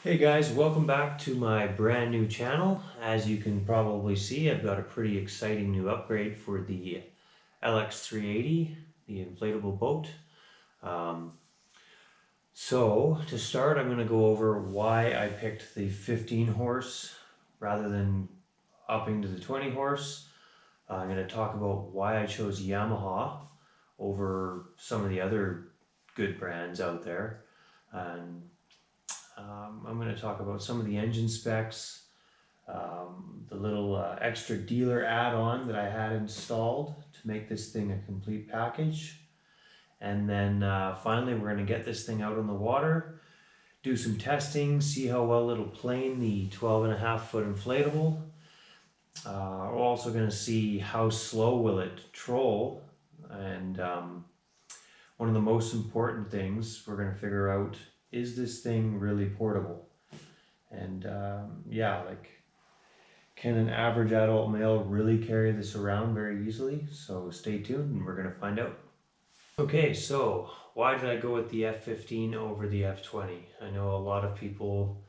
Hey guys, welcome back to my brand new channel. As you can probably see, I've got a pretty exciting new upgrade for the LX 380, the inflatable boat. So to start, I'm going to go over why I picked the 15 horse rather than upping to the 20 horse. I'm going to talk about why I chose Yamaha over some of the other good brands out there. And I'm going to talk about some of the engine specs, the little extra dealer add-on that I had installed to make this thing a complete package. And then finally we're going to get this thing out on the water, do some testing, see how well it'll plane the 12.5-foot inflatable. We're also going to see how slow will it troll, and one of the most important things we're going to figure out, is this thing really portable? And can an average adult male really carry this around very easily? So stay tuned and we're going to find out. Okay, so why did I go with the F15 over the F20? I know a lot of people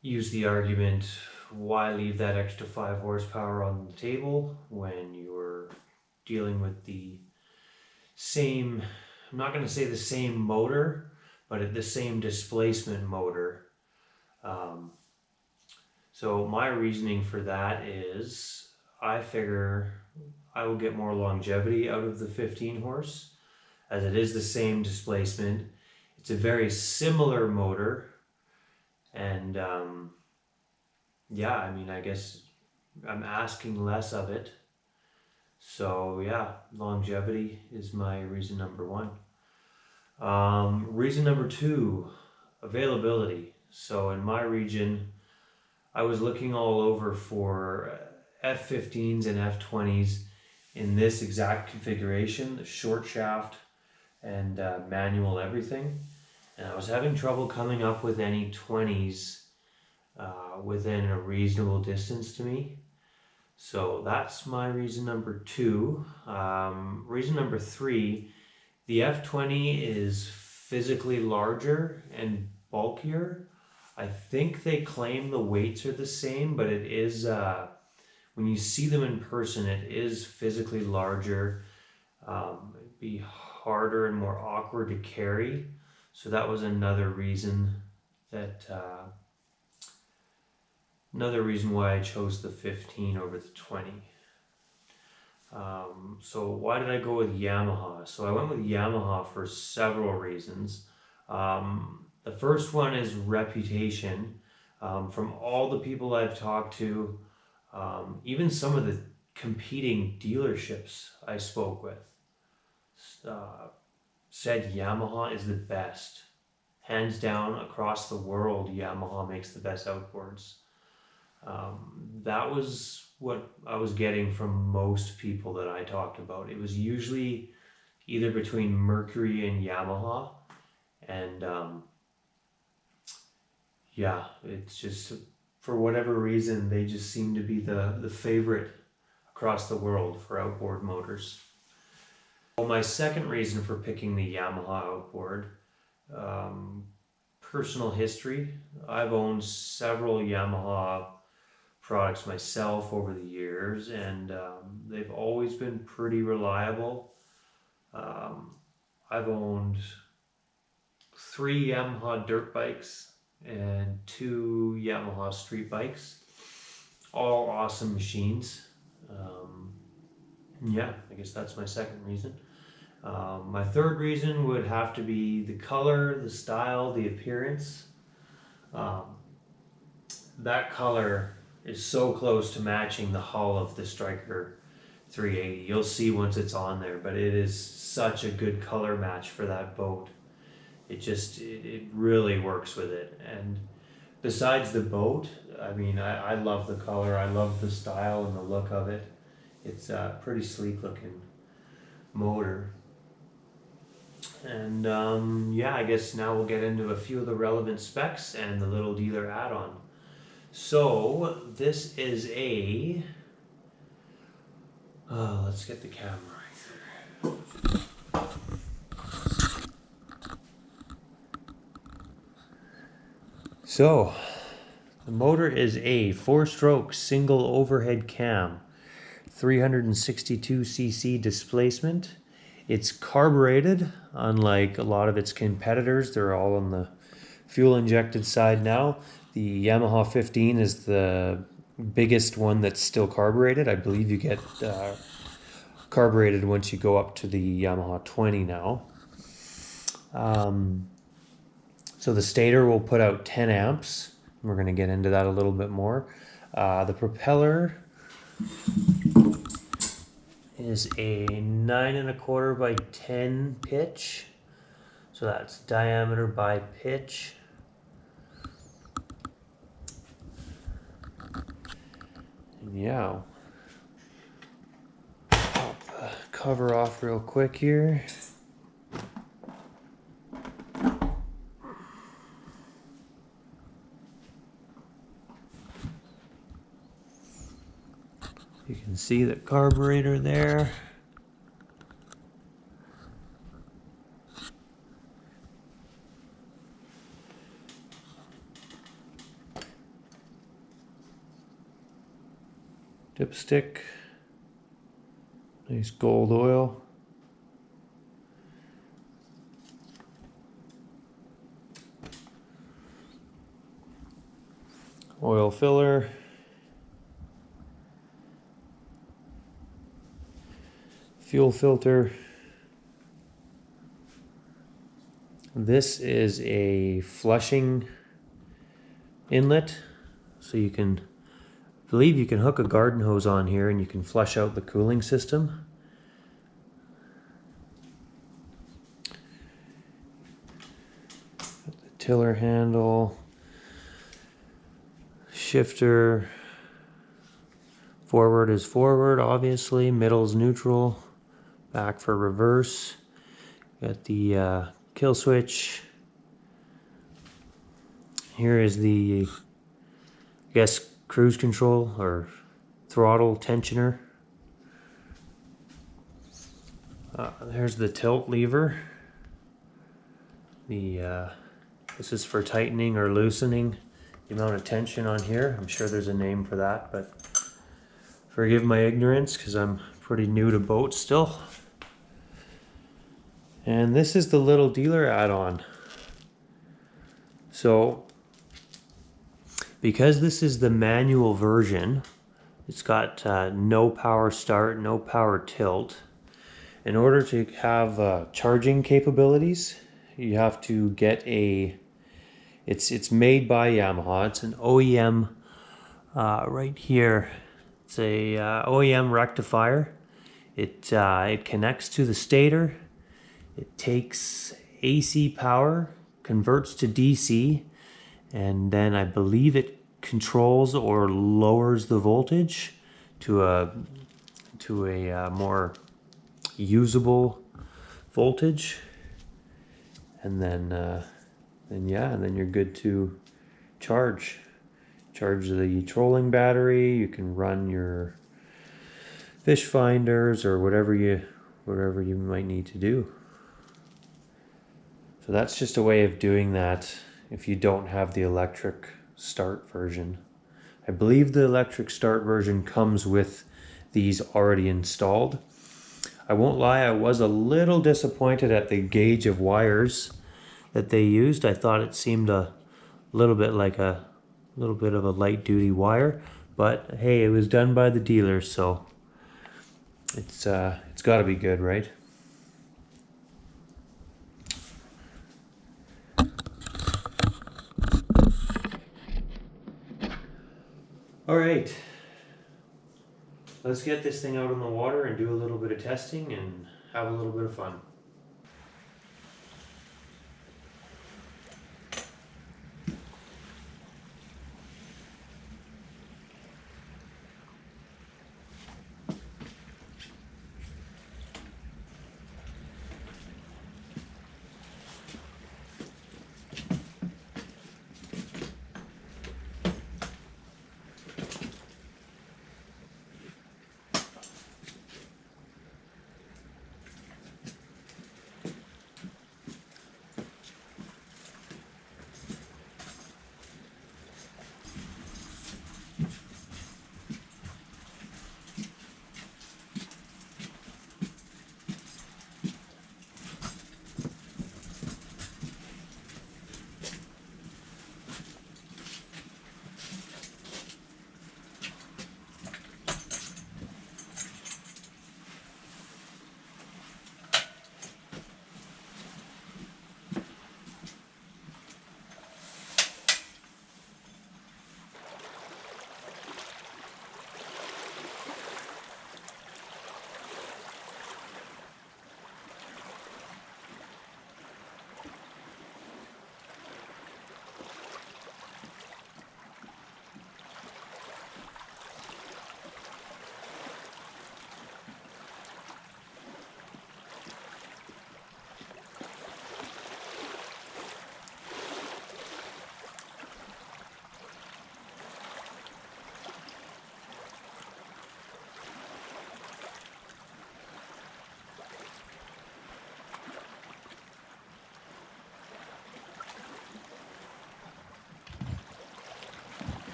use the argument, why leave that extra 5 horsepower on the table when you're dealing with the same, I'm not going to say the same motor, but the same displacement motor. So my reasoning for that is, I figure I will get more longevity out of the 15 horse, as it is the same displacement. It's a very similar motor, and I guess I'm asking less of it. So yeah, longevity is my reason number one. Reason number two, availability. So in my region, I was looking all over for F15s and F20s in this exact configuration, the short shaft and manual everything. And I was having trouble coming up with any 20s within a reasonable distance to me. So that's my reason number two. Reason number three, the F20 is physically larger and bulkier. I think they claim the weights are the same, but it is, when you see them in person, it is physically larger. It'd be harder and more awkward to carry. So that was another reason why I chose the 15 over the 20. So why did I go with Yamaha? So I went with Yamaha for several reasons. The first one is reputation. From all the people I've talked to, even some of the competing dealerships I spoke with, said Yamaha is the best. Hands down, across the world, Yamaha makes the best outboards. That was what I was getting from most people that I talked about. It was usually either between Mercury and Yamaha, and it's just, for whatever reason, they just seem to be the favorite across the world for outboard motors. Well, my second reason for picking the Yamaha outboard, personal history. I've owned several Yamaha products myself over the years, and they've always been pretty reliable. I've owned 3 Yamaha dirt bikes and 2 Yamaha street bikes, all awesome machines. I guess that's my second reason. My third reason would have to be the color, the style, the appearance. That color is so close to matching the hull of the Stryker 380. You'll see once it's on there, but it is such a good color match for that boat. It really works with it. And besides the boat, I love the color, I love the style and the look of it. It's a pretty sleek looking motor. And I guess now we'll get into a few of the relevant specs and the little dealer add-on. So this is a, let's get the camera right here. So, the motor is a 4-stroke single overhead cam, 362cc displacement. It's carbureted, unlike a lot of its competitors. They're all on the fuel injected side now. The Yamaha 15 is the biggest one that's still carbureted. I believe you get carbureted once you go up to the Yamaha 20 now. So the stator will put out 10 amps. We're going to get into that a little bit more. The propeller is a 9¼ by 10 pitch. So that's diameter by pitch. And yeah, pop the cover off real quick here. You can see the carburetor there. Dipstick. Nice gold oil. Oil filler. Fuel filter. This is a flushing inlet, so you can, I believe you can hook a garden hose on here and you can flush out the cooling system. Got the tiller handle, shifter. Forward is forward, obviously. Middle is neutral. Back for reverse. Got the kill switch. Here is the, I guess, cruise control or throttle tensioner. There's the tilt lever. This is for tightening or loosening the amount of tension on here. I'm sure there's a name for that, but forgive my ignorance because I'm pretty new to boats still. And this is the little dealer add-on. So, because this is the manual version, it's got no power start, no power tilt. In order to have charging capabilities, you have to get a, it's made by Yamaha. It's an OEM right here. It's a OEM rectifier. It connects to the stator. It takes AC power, converts to DC, and then I believe it controls or lowers the voltage to a more usable voltage, and then you're good to charge the trolling battery. You can run your fish finders or whatever you might need to do. So that's just a way of doing that if you don't have the electric start version. I believe the electric start version comes with these already installed. I won't lie, I was a little disappointed at the gauge of wires that they used. I thought it seemed a little bit like a little bit of a light duty wire, but hey, it was done by the dealer, so it's got to be good, right? All right, let's get this thing out on the water and do a little bit of testing and have a little bit of fun.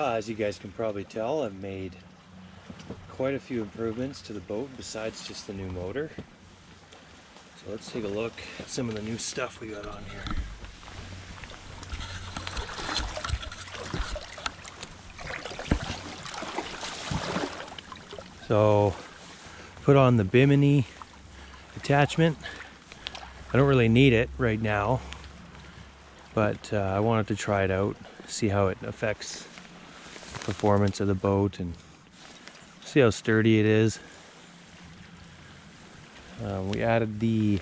As you guys can probably tell, I've made quite a few improvements to the boat besides just the new motor. So let's take a look at some of the new stuff we got on here. So put on the bimini attachment. I don't really need it right now, but I wanted to try it out, see how it affects the performance of the boat and see how sturdy it is. We added the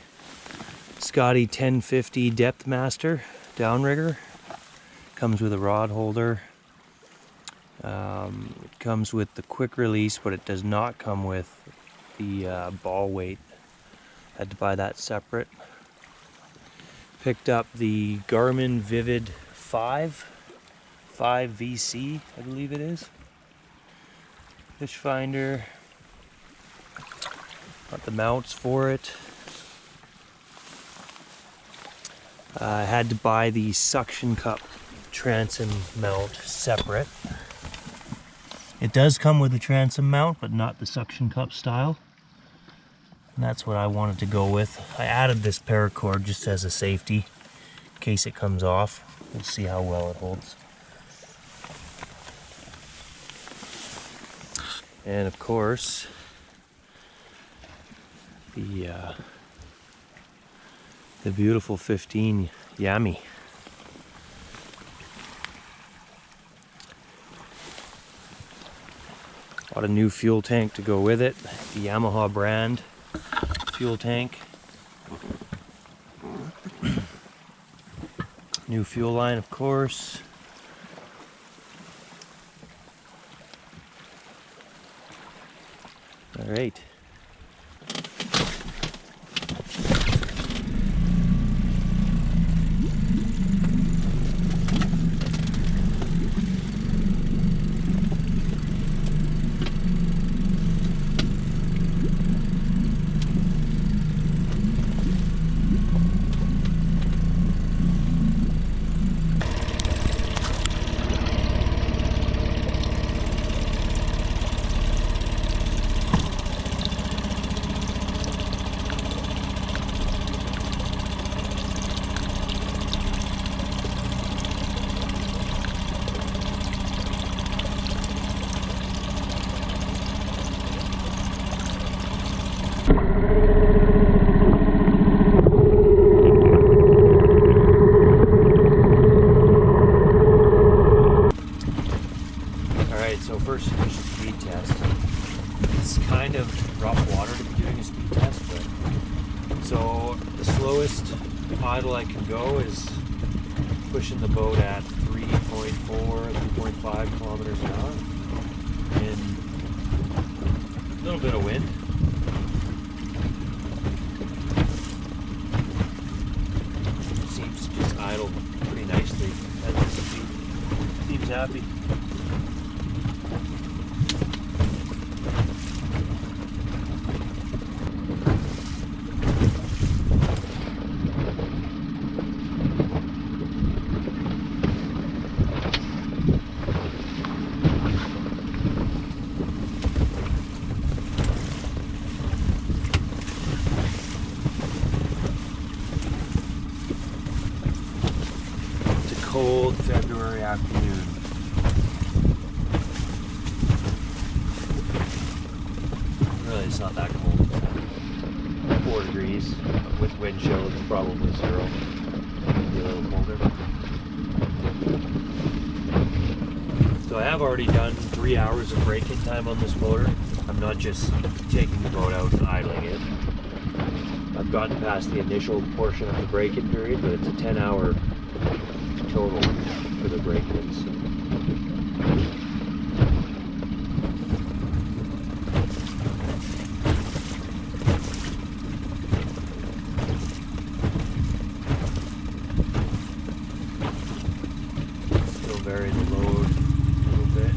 Scotty 1050 Depth Master downrigger. Comes with a rod holder. It comes with the quick release, but it does not come with the ball weight. Had to buy that separate. Picked up the Garmin Vivid 5 VC, I believe it is. Fish finder. Got the mounts for it. I had to buy the suction cup transom mount separate. It does come with a transom mount, but not the suction cup style. And that's what I wanted to go with. I added this paracord just as a safety in case it comes off. We'll see how well it holds. And of course, the beautiful 15 Yami. Bought a new fuel tank to go with it, the Yamaha brand fuel tank. New fuel line, of course. All right. So first, a speed test. It's kind of rough water to be doing a speed test, but so the slowest idle I can go is pushing the boat at 3.4, 3.5 kilometers an hour, and a little bit of wind. It seems to just idle pretty nicely at this speed. Seems happy. Cold February afternoon. Really, it's not that cold. 4 degrees. With wind chill, it's probably 0. Maybe a little colder. So I have already done 3 hours of break-in time on this motor. I'm not just taking the boat out and idling it. I've gotten past the initial portion of the break-in period, but it's a 10-hour total for the break-ins. Still vary the load a little bit.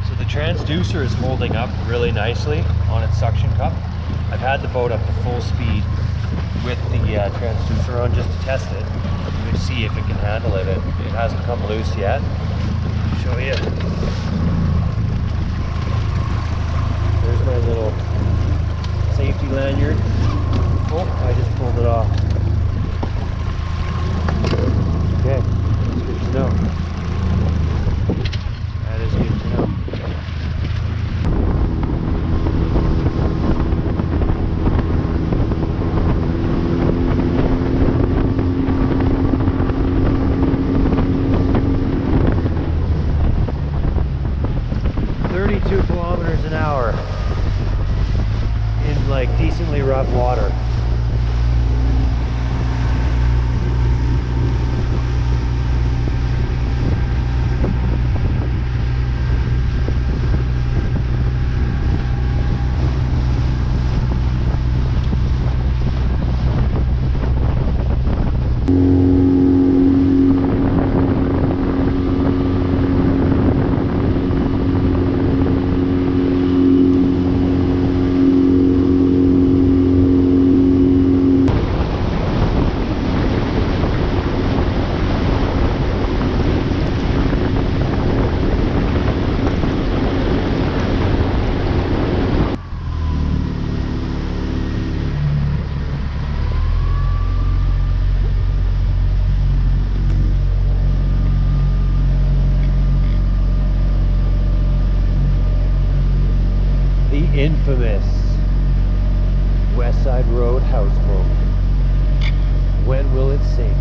So the transducer is holding up really nicely on its suction cup. I've had the boat up to full speed with the transducer on just to test it. We see if it can handle it. It hasn't come loose yet. Show you. There's my little safety lanyard. Oh, I just pulled it off. Okay, that's good to know. That is good to know. Kilometers an hour in like decently rough water. Infamous West Side Road houseboat. When will it sink?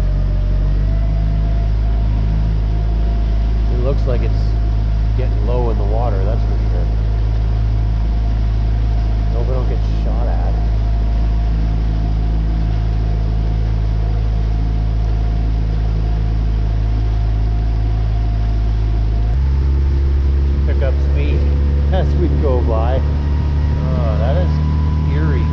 It looks like it's getting low in the water, that's for sure. Hope I don't get shot at. Pick up speed as we go by. Oh, that is eerie.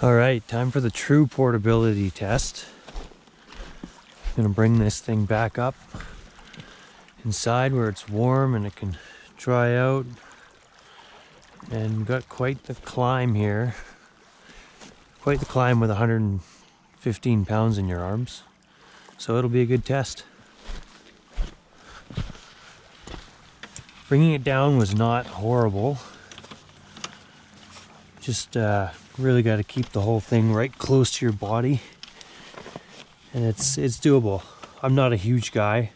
All right, time for the true portability test. I'm gonna bring this thing back up inside where it's warm and it can dry out. And got quite the climb here. Quite the climb with 115 pounds in your arms. So it'll be a good test. Bringing it down was not horrible. Just really got to keep the whole thing right close to your body. And it's doable. I'm not a huge guy.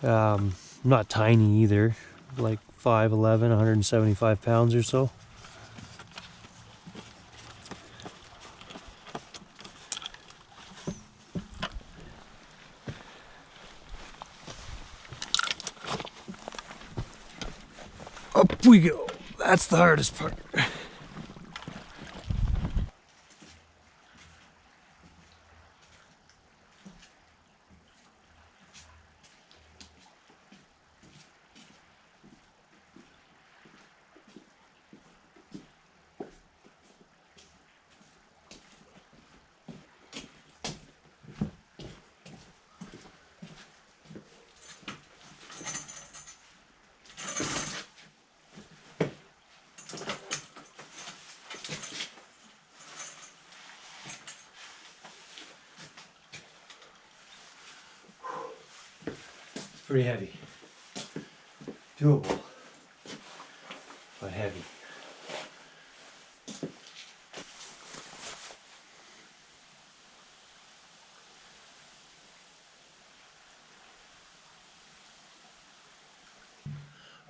I'm not tiny either. Like 5'11", 175 pounds or so. Up we go. That's the hardest part. Pretty heavy. Doable, but heavy.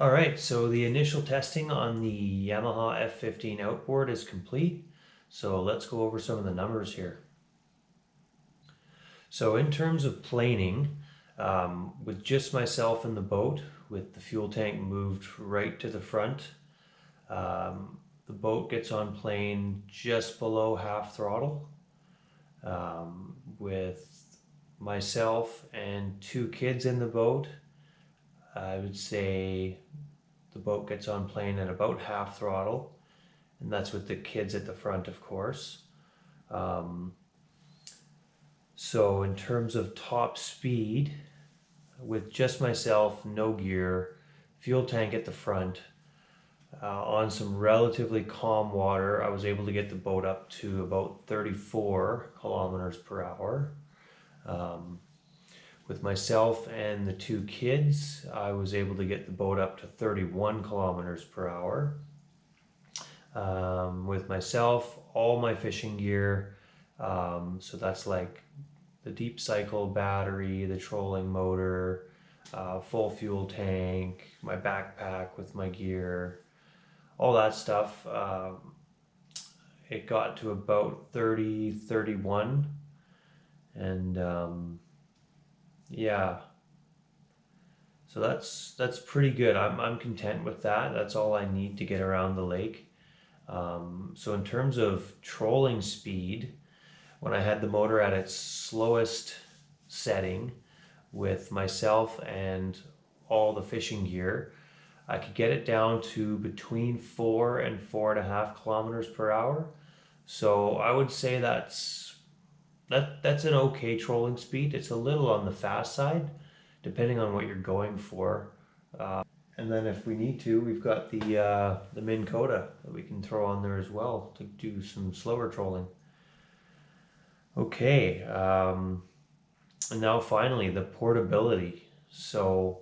All right, so the initial testing on the Yamaha F15 outboard is complete. So let's go over some of the numbers here. So in terms of planing, with just myself in the boat, with the fuel tank moved right to the front, the boat gets on plane just below half throttle. With myself and 2 kids in the boat, I would say the boat gets on plane at about half throttle, and that's with the kids at the front, of course. So in terms of top speed, with just myself, no gear, fuel tank at the front, on some relatively calm water, I was able to get the boat up to about 34 kilometers per hour. With myself and the 2 kids, I was able to get the boat up to 31 kilometers per hour. With myself, all my fishing gear, so that's like the deep cycle battery, the trolling motor, full fuel tank, my backpack with my gear, all that stuff. It got to about 30, 31, and yeah, so that's pretty good. I'm content with that. That's all I need to get around the lake. So in terms of trolling speed, when I had the motor at its slowest setting with myself and all the fishing gear, I could get it down to between 4 and 4.5 kilometers per hour. So I would say that's an okay trolling speed. It's a little on the fast side, depending on what you're going for. And then if we need to, we've got the Minn Kota that we can throw on there as well to do some slower trolling. Okay, and now finally the portability. So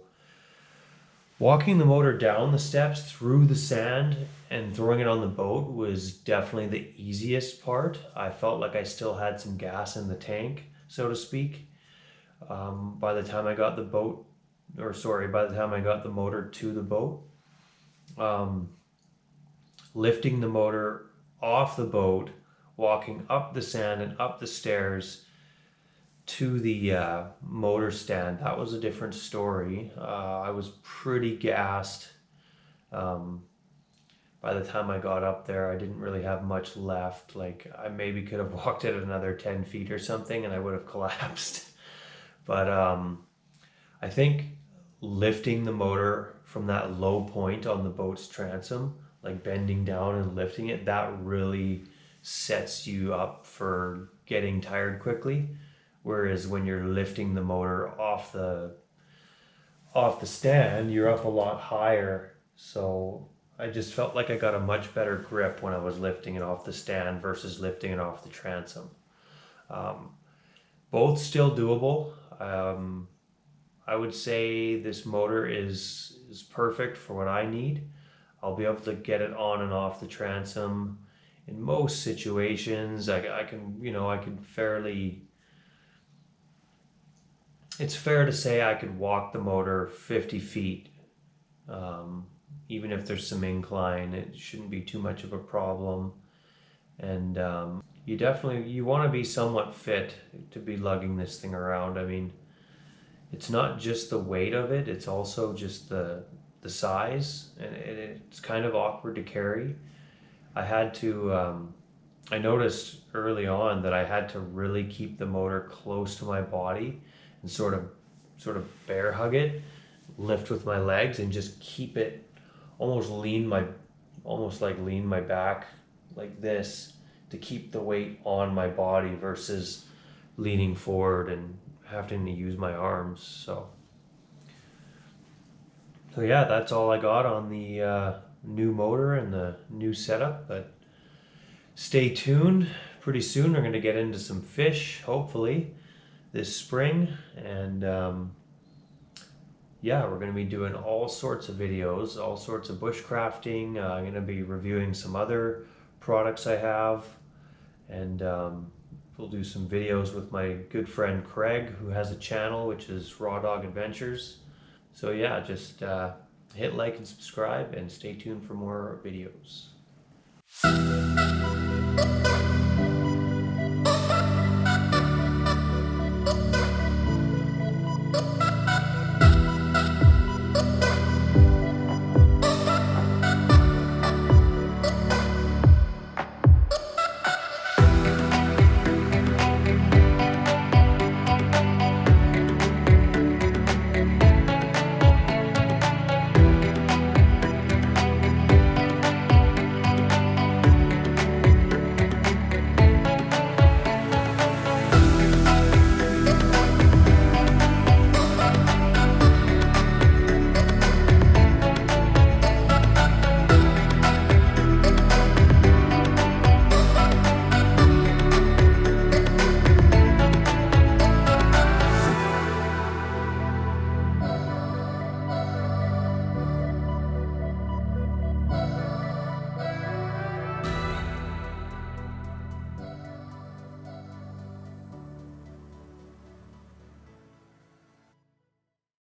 walking the motor down the steps through the sand and throwing it on the boat was definitely the easiest part. I felt like I still had some gas in the tank, so to speak. By the time I got the motor to the boat, lifting the motor off the boat, walking up the sand and up the stairs to the motor stand, that was a different story. I was pretty gassed. By the time I got up there, I didn't really have much left. Like, I maybe could have walked it another 10 feet or something and I would have collapsed. But I think lifting the motor from that low point on the boat's transom, like bending down and lifting it, that really sets you up for getting tired quickly. Whereas when you're lifting the motor off the stand, you're up a lot higher. So I just felt like I got a much better grip when I was lifting it off the stand versus lifting it off the transom. Both still doable. I would say this motor is perfect for what I need. I'll be able to get it on and off the transom in most situations. I can fairly, it's fair to say I could walk the motor 50 feet. Even if there's some incline, it shouldn't be too much of a problem. And you want to be somewhat fit to be lugging this thing around. I mean, it's not just the weight of it, it's also just the size, and it's kind of awkward to carry. I noticed early on that I had to really keep the motor close to my body and sort of bear hug it, lift with my legs, and just keep it, almost lean my back like this to keep the weight on my body versus leaning forward and having to use my arms. So yeah, that's all I got on the new motor and the new setup. But stay tuned. Pretty soon we're going to get into some fish, hopefully, this spring. And yeah, we're going to be doing all sorts of videos, all sorts of bushcrafting. I'm going to be reviewing some other products I have. And we'll do some videos with my good friend Craig, who has a channel, which is Raw Dog Adventures. So yeah, just hit like and subscribe and stay tuned for more videos.